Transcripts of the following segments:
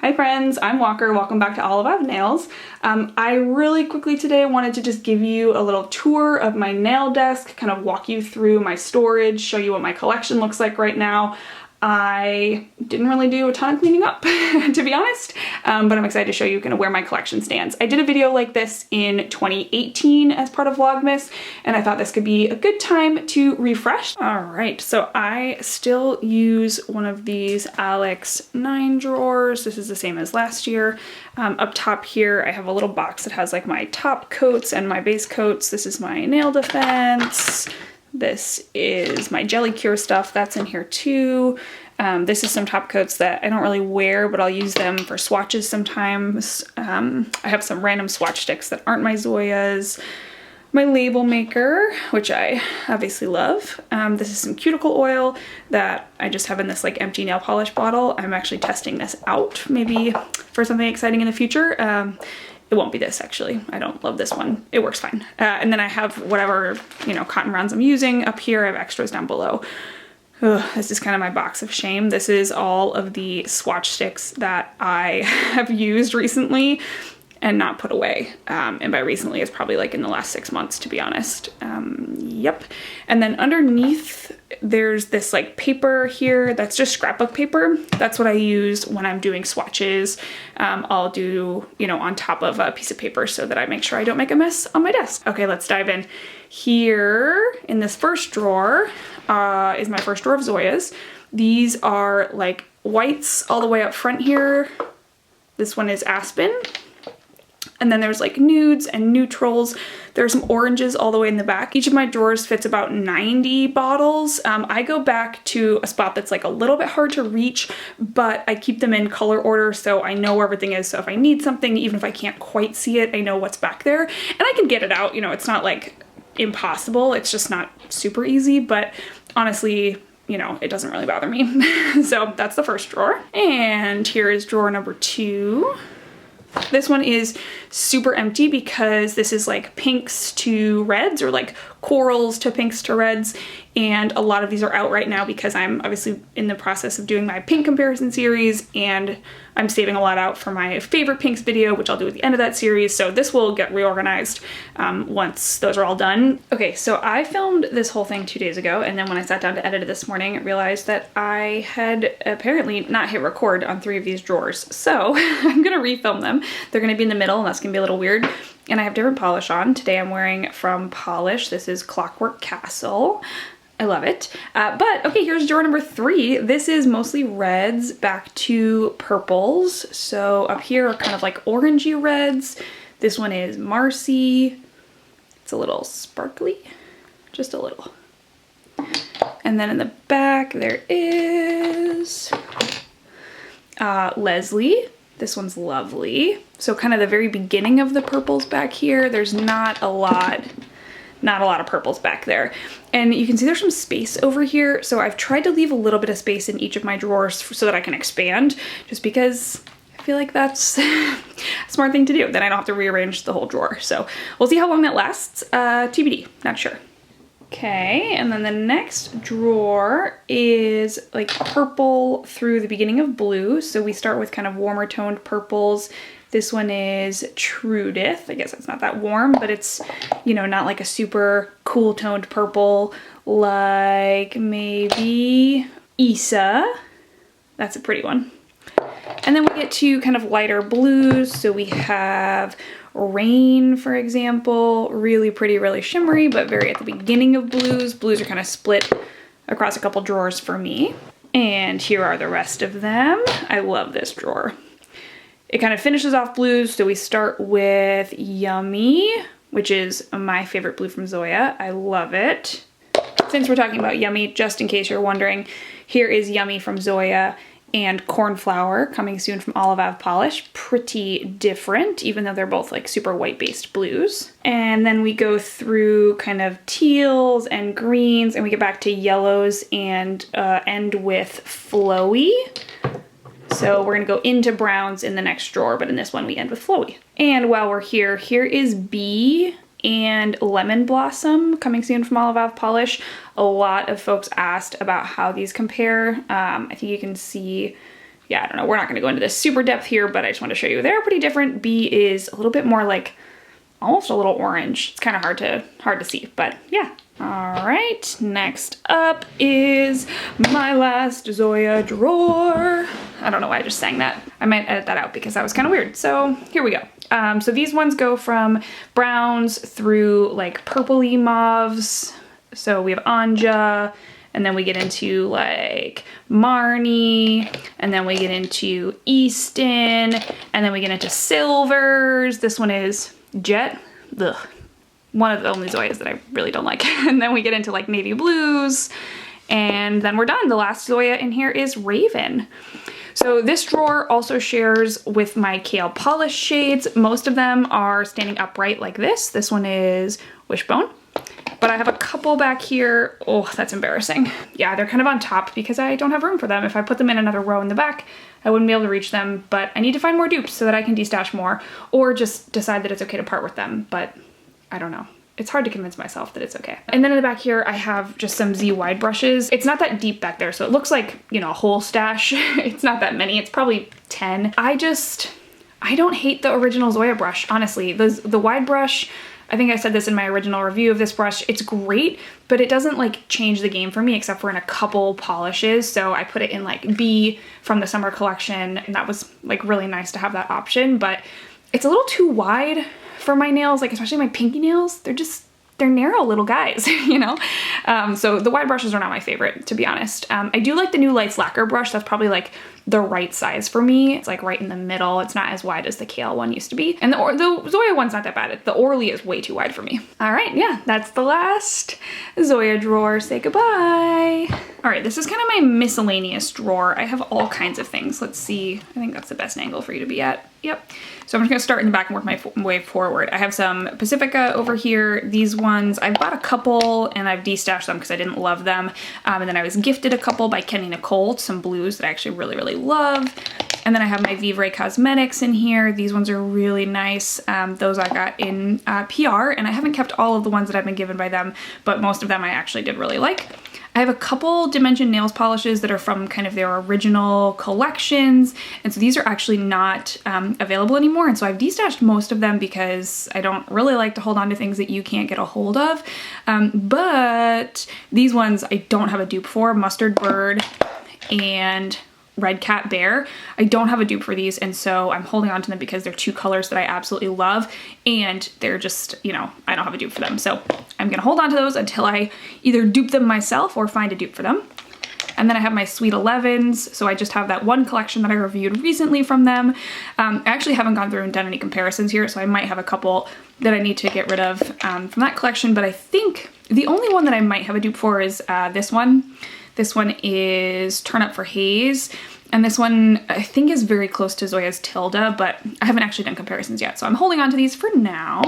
Hi friends, I'm Walker. Welcome back to Olive Ave Nails. I really quickly today wanted to just give you a little tour of my nail desk, kind of walk you through my storage, show you what my collection looks like right now. I didn't really do a ton of cleaning up, to be honest, but I'm excited to show you kind of where my collection stands. I did a video like this in 2018 as part of Vlogmas, and I thought this could be a good time to refresh. All right, so I still use one of these Alex 9 drawers. This is the same as last year. Up top here, I have a little box that has like my top coats and my base coats. This is my nail defense. This is my jelly cure stuff, that's in here too. This is some top coats that I don't really wear, but I'll use them for swatches sometimes. I have some random swatch sticks that aren't my Zoyas. My label maker, which I obviously love. This is some cuticle oil that I just have in this like empty nail polish bottle. I'm actually testing this out maybe for something exciting in the future. It won't be this actually. I don't love this one. It works fine. And then I have whatever, you know, cotton rounds I'm using up here. I have extras down below. Ugh, this is kind of my box of shame. This is all of the swatch sticks that I have used recently and not put away. And by recently, it's probably like in the last 6 months, to be honest. Yep. And then underneath, there's this like paper here that's just scrapbook paper. That's what I use when I'm doing swatches. I'll do, you know, on top of a piece of paper so that I make sure I don't make a mess on my desk. Okay, let's dive in. Here in this first drawer is my first drawer of Zoya's. These are like whites all the way up front here. This one is Aspen. And then there's like nudes and neutrals. There's some oranges all the way in the back. Each of my drawers fits about 90 bottles. I go back to a spot that's like a little bit hard to reach, but I keep them in color order so I know where everything is. So if I need something, even if I can't quite see it, I know what's back there. And I can get it out, you know, it's not like impossible. It's just not super easy, but honestly, you know, it doesn't really bother me. So that's the first drawer. And here is drawer number 2. This one is super empty because this is like pinks to reds or like corals to pinks to reds. And a lot of these are out right now because I'm obviously in the process of doing my pink comparison series and I'm saving a lot out for my favorite pinks video, which I'll do at the end of that series. So this will get reorganized once those are all done. Okay, so I filmed this whole thing 2 days ago, and then when I sat down to edit it this morning, I realized that I had apparently not hit record on 3 of these drawers. So I'm gonna refilm them. They're gonna be in the middle and that's gonna be a little weird. And I have different polish on. Today I'm wearing from Pahlish. This is Clockwork Castle. I love it. But okay, here's drawer number 3. This is mostly reds back to purples. So up here are kind of like orangey reds. This one is Marcy. It's a little sparkly, just a little. And then in the back there is Leslie. This one's lovely. So kind of the very beginning of the purples back here. There's not a lot of purples back there. And you can see there's some space over here. So I've tried to leave a little bit of space in each of my drawers so that I can expand, just because I feel like that's a smart thing to do. Then I don't have to rearrange the whole drawer. So we'll see how long that lasts. TBD, not sure. Okay, and then the next drawer is like purple through the beginning of blue. So we start with kind of warmer toned purples. This one is Trudith. I guess it's not that warm, but it's, you know, not like a super cool toned purple like maybe Isa. That's a pretty one. And then we get to kind of lighter blues. So we have Rain, for example, really pretty, really shimmery, but very at the beginning of blues. Blues are kind of split across a couple drawers for me. And here are the rest of them. I love this drawer. It kind of finishes off blues, so we start with Yummy, which is my favorite blue from Zoya. I love it. Since we're talking about Yummy, just in case you're wondering, here is Yummy from Zoya and Cornflower coming soon from Olive Ave Polish. Pretty different, even though they're both like super white-based blues. And then we go through kind of teals and greens, and we get back to yellows and end with Flowy. So we're gonna go into browns in the next drawer, but in this one we end with Flowy. And while we're here, here is Bee and Lemon Blossom coming soon from Olive Ave Polish. A lot of folks asked about how these compare. I think you can see yeah, I don't know, we're not gonna go into this super depth here, but I just want to show you they're pretty different. B is a little bit more like almost a little orange. It's kind of hard to see, but yeah. All right, next up is my last Zoya drawer. I don't know why I just sang that. I might edit that out because that was kind of weird. So here we go. So these ones go from browns through like purpley mauves. So we have Anja, and then we get into like Marnie, and then we get into Easton, and then we get into silvers. This one is Jet. Ugh. One of the only Zoyas that I really don't like. And then we get into like navy blues, and then we're done. The last Zoya in here is Raven. So this drawer also shares with my Kale polish shades. Most of them are standing upright like this. This one is Wishbone. But I have a couple back here. Oh, that's embarrassing. Yeah, they're kind of on top because I don't have room for them. If I put them in another row in the back, I wouldn't be able to reach them, but I need to find more dupes so that I can destash more, or just decide that it's okay to part with them, but I don't know. It's hard to convince myself that it's okay. And then in the back here, I have just some Z wide brushes. It's not that deep back there, so it looks like, you know, a whole stash. It's not that many, it's probably 10. I don't hate the original Zoya brush, honestly. The wide brush, I think I said this in my original review of this brush, it's great, but it doesn't like change the game for me except for in a couple polishes. So I put it in like B from the summer collection, and that was like really nice to have that option, but it's a little too wide for my nails, like especially my pinky nails. They're narrow little guys, you know? So the wide brushes are not my favorite, to be honest. I do like the new Lights Lacquer brush. That's probably like the right size for me. It's like right in the middle. It's not as wide as the Kale one used to be. And the Zoya one's not that bad. The Orly is way too wide for me. All right, yeah, that's the last Zoya drawer. Say goodbye. All right, this is kind of my miscellaneous drawer. I have all kinds of things. Let's see. I think that's the best angle for you to be at. Yep. So I'm just gonna start in the back and work my way forward. I have some Pacifica over here. These ones, I've bought a couple and I've destashed them because I didn't love them. And then I was gifted a couple by Kenny Nicole, some blues that I actually really, really love. And then I have my Vivre Cosmetics in here. These ones are really nice. Those I got in PR, and I haven't kept all of the ones that I've been given by them, but most of them I actually did really like. I have a couple Dimension nails polishes that are from kind of their original collections, and so these are actually not available anymore, and so I've destashed most of them because I don't really like to hold on to things that you can't get a hold of. But these ones I don't have a dupe for, Mustard Bird and Red Cat Bear. I don't have a dupe for these, and so I'm holding on to them because they're two colors that I absolutely love, and they're just, you know, I don't have a dupe for them. So I'm gonna hold on to those until I either dupe them myself or find a dupe for them. And then I have my Sweet 11s, so I just have that one collection that I reviewed recently from them. I actually haven't gone through and done any comparisons here, so I might have a couple that I need to get rid of from that collection, but I think the only one that I might have a dupe for is this one. This one is Turn Up for Haze, and this one I think is very close to Zoya's Tilda, but I haven't actually done comparisons yet, so I'm holding on to these for now.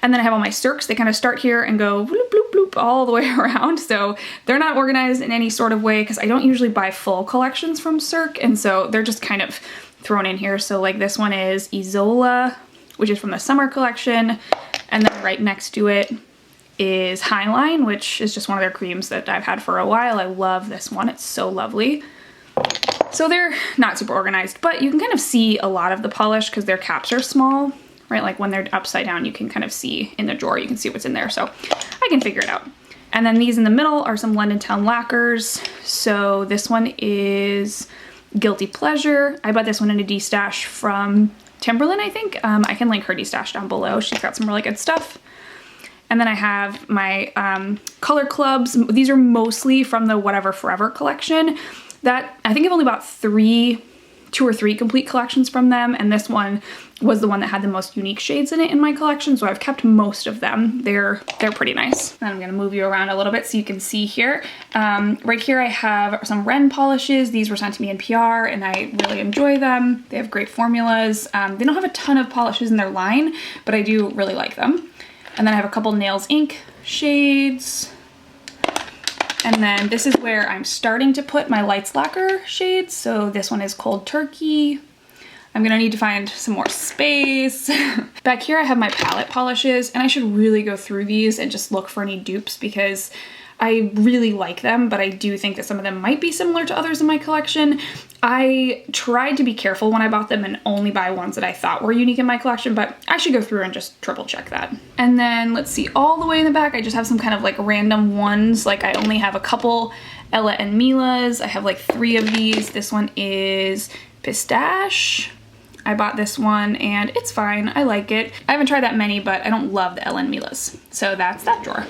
And then I have all my Cirques. They kind of start here and go bloop, bloop, bloop all the way around, so they're not organized in any sort of way because I don't usually buy full collections from Cirque, and so they're just kind of thrown in here. So like this one is Isola, which is from the summer collection, and then right next to it is Highline, which is just one of their creams that I've had for a while. I love this one, it's so lovely. So they're not super organized, but you can kind of see a lot of the polish because their caps are small, right? Like when they're upside down, you can kind of see in the drawer, you can see what's in there, so I can figure it out. And then these in the middle are some London Town lacquers. So this one is Guilty Pleasure. I bought this one in a destash from Timberland, I think. I can link her destash down below. She's got some really good stuff. And then I have my color clubs. These are mostly from the Whatever Forever collection. That I think I've only bought two or three complete collections from them, and this one was the one that had the most unique shades in it in my collection, so I've kept most of them. They're pretty nice. And I'm gonna move you around a little bit so you can see here. Right here I have some Ren polishes. These were sent to me in PR, and I really enjoy them. They have great formulas. They don't have a ton of polishes in their line, but I do really like them. And then I have a couple Nails Inc shades. And then this is where I'm starting to put my Lights Lacquer shades. So this one is Cold Turkey. I'm gonna need to find some more space. Back here I have my palette polishes, and I should really go through these and just look for any dupes because I really like them, but I do think that some of them might be similar to others in my collection. I tried to be careful when I bought them and only buy ones that I thought were unique in my collection, but I should go through and just triple check that. And then let's see, all the way in the back, I just have some kind of like random ones. Like I only have a couple Ella and Mila's. I have like 3 of these. This one is Pistache. I bought this one and it's fine. I like it. I haven't tried that many, but I don't love the Ella and Mila's. So that's that drawer.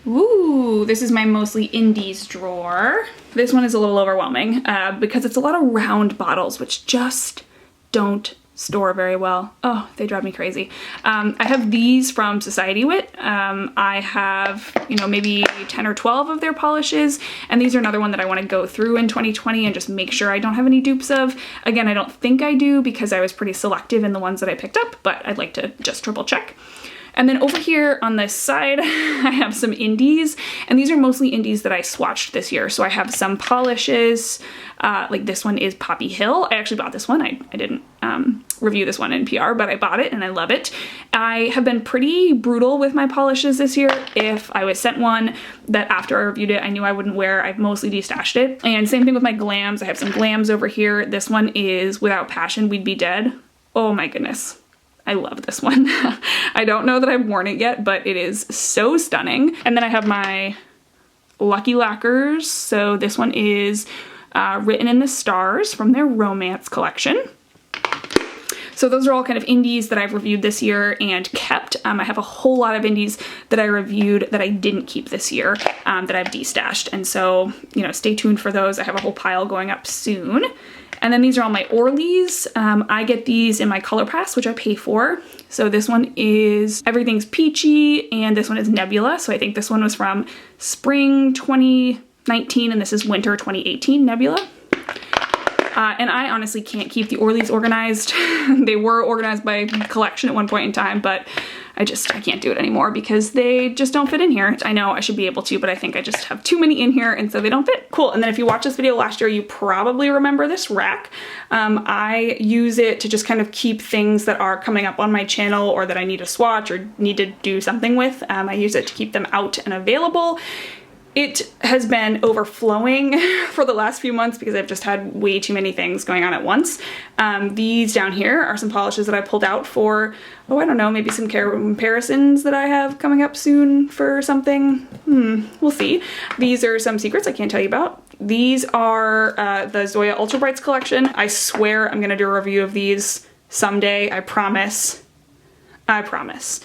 Ooh, this is my mostly indies drawer. This one is a little overwhelming because it's a lot of round bottles, which just don't store very well. Oh, they drive me crazy. I have these from Society Wit. I have, you know, maybe 10 or 12 of their polishes, and these are another one that I want to go through in 2020 and just make sure I don't have any dupes of. Again, I don't think I do because I was pretty selective in the ones that I picked up, but I'd like to just triple check. And then over here on this side, I have some indies, and these are mostly indies that I swatched this year. So I have some polishes, like this one is Poppy Hill. I actually bought this one. I didn't review this one in PR, but I bought it and I love it. I have been pretty brutal with my polishes this year. If I was sent one that after I reviewed it, I knew I wouldn't wear, I've mostly destashed it. And same thing with my glams. I have some glams over here. This one is Without Passion, We'd Be Dead. Oh my goodness. I love this one. I don't know that I've worn it yet, but it is so stunning. And then I have my Lucky Lacquers. So this one is Written in the Stars from their Romance collection. So those are all kind of indies that I've reviewed this year and kept. I have a whole lot of indies that I reviewed that I didn't keep this year that I've destashed. And so, you know, stay tuned for those. I have a whole pile going up soon. And then these are all my Orleys. I get these in my Color Pass, which I pay for. So this one is Everything's Peachy, and this one is Nebula. So I think this one was from spring 2019, and this is winter 2018 Nebula. And I honestly can't keep the Orleys organized. They were organized by collection at one point in time, but I can't do it anymore because they just don't fit in here. I know I should be able to, but I think I just have too many in here and so they don't fit. Cool, and then if you watched this video last year, you probably remember this rack. I use it to just kind of keep things that are coming up on my channel or that I need to swatch or need to do something with. I use it to keep them out and available. It has been overflowing for the last few months because I've just had way too many things going on at once. These down here are some polishes that I pulled out for, oh, I don't know, maybe some comparisons that I have coming up soon for something. We'll see. These are some secrets I can't tell you about. These are the Zoya Ultra Brights collection. I swear I'm gonna do a review of these someday, I promise. I promise.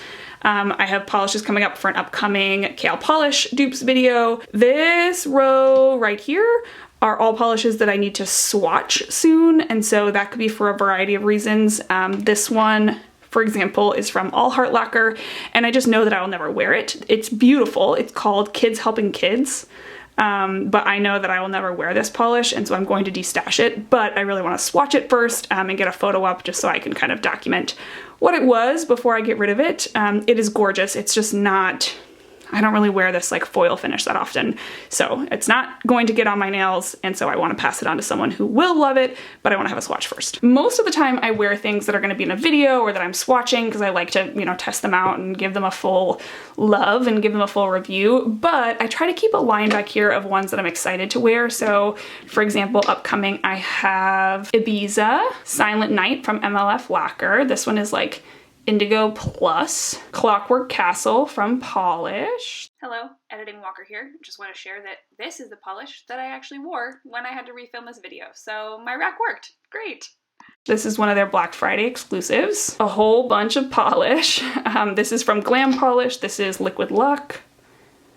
I have polishes coming up for an upcoming Kale polish dupes video. This row right here are all polishes that I need to swatch soon, and so that could be for a variety of reasons. This one, for example, is from All Heart Lacquer, and I just know that I will never wear it. It's beautiful. It's called Kids Helping Kids. But I know that I will never wear this polish, and so I'm going to destash it, but I really want to swatch it first and get a photo up just so I can kind of document what it was before I get rid of it. It is gorgeous. It's just not, I don't really wear this like foil finish that often, so it's not going to get on my nails, and so I want to pass it on to someone who will love it, but I want to have a swatch first. Most of the time I wear things that are going to be in a video or that I'm swatching because I like to, you know, test them out and give them a full love and give them a full review, but I try to keep a line back here of ones that I'm excited to wear. So for example, upcoming I have Ibiza Silent Night from MLF Lacquer. This one is like Indigo Plus. Clockwork Castle from Pahlish. Hello, Editing Walker here. Just want to share that this is the polish that I actually wore when I had to refilm this video. So my rack worked. Great. This is one of their Black Friday exclusives. A whole bunch of polish. This is from Glam Polish. This is Liquid Luck.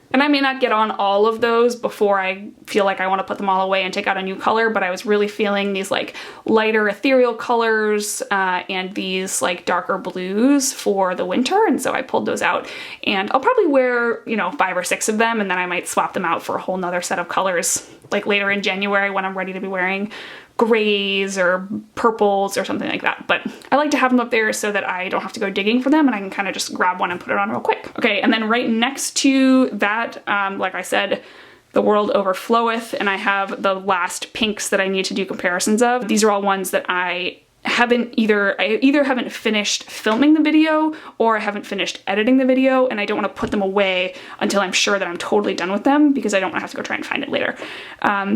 And I may not get on all of those before I feel like I want to put them all away and take out a new color, but I was really feeling these like lighter ethereal colors and these like darker blues for the winter, and so I pulled those out. And I'll probably wear, you know, 5 or 6 of them, and then I might swap them out for a whole nother set of colors like later in January when I'm ready to be wearing grays or purples or something like that. But I like to have them up there so that I don't have to go digging for them and I can kind of just grab one and put it on real quick. Okay, and then right next to that, like I said, The World Overfloweth, and I have the last pinks that I need to do comparisons of. These are all ones that I I either haven't finished filming the video or I haven't finished editing the video, and I don't want to put them away until I'm sure that I'm totally done with them because I don't want to have to go try and find it later.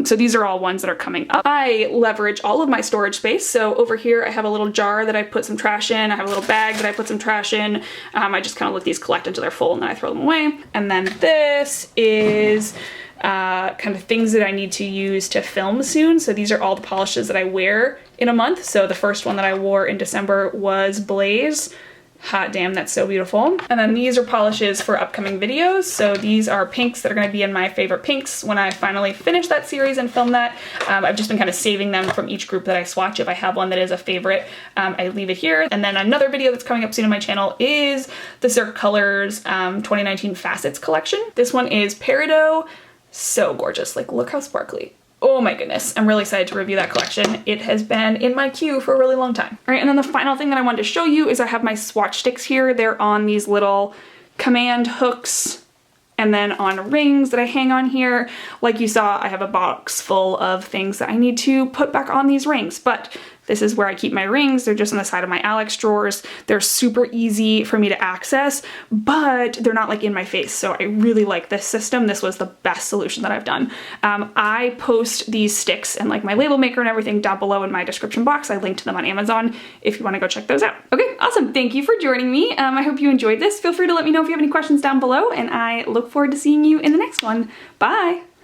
So these are all ones that are coming up. I leverage all of my storage space. So over here I have a little jar that I put some trash in. I have a little bag that I put some trash in. I just kind of let these collect until they're full and then I throw them away. And then this is kind of things that I need to use to film soon. So these are all the polishes that I wear in a month. So the first one that I wore in December was Blaze. Hot damn, that's so beautiful. And then these are polishes for upcoming videos. So these are pinks that are gonna be in my favorite pinks when I finally finish that series and film that. I've just been kind of saving them from each group that I swatch. If I have one that is a favorite, I leave it here. And then another video that's coming up soon on my channel is the Cirque Colors 2019 Facets collection. This one is Peridot. So gorgeous, like look how sparkly. Oh my goodness, I'm really excited to review that collection. It has been in my queue for a really long time. All right, and then the final thing that I wanted to show you is I have my swatch sticks here. They're on these little command hooks and then on rings that I hang on here. Like you saw, I have a box full of things that I need to put back on these rings, but this is where I keep my rings. They're just on the side of my Alex drawers. They're super easy for me to access, but they're not like in my face. So I really like this system. This was the best solution that I've done. I post these sticks and like my label maker and everything down below in my description box. I linked them on Amazon if you want to go check those out. Okay, awesome. Thank you for joining me. I hope you enjoyed this. Feel free to let me know if you have any questions down below, and I look forward to seeing you in the next one. Bye.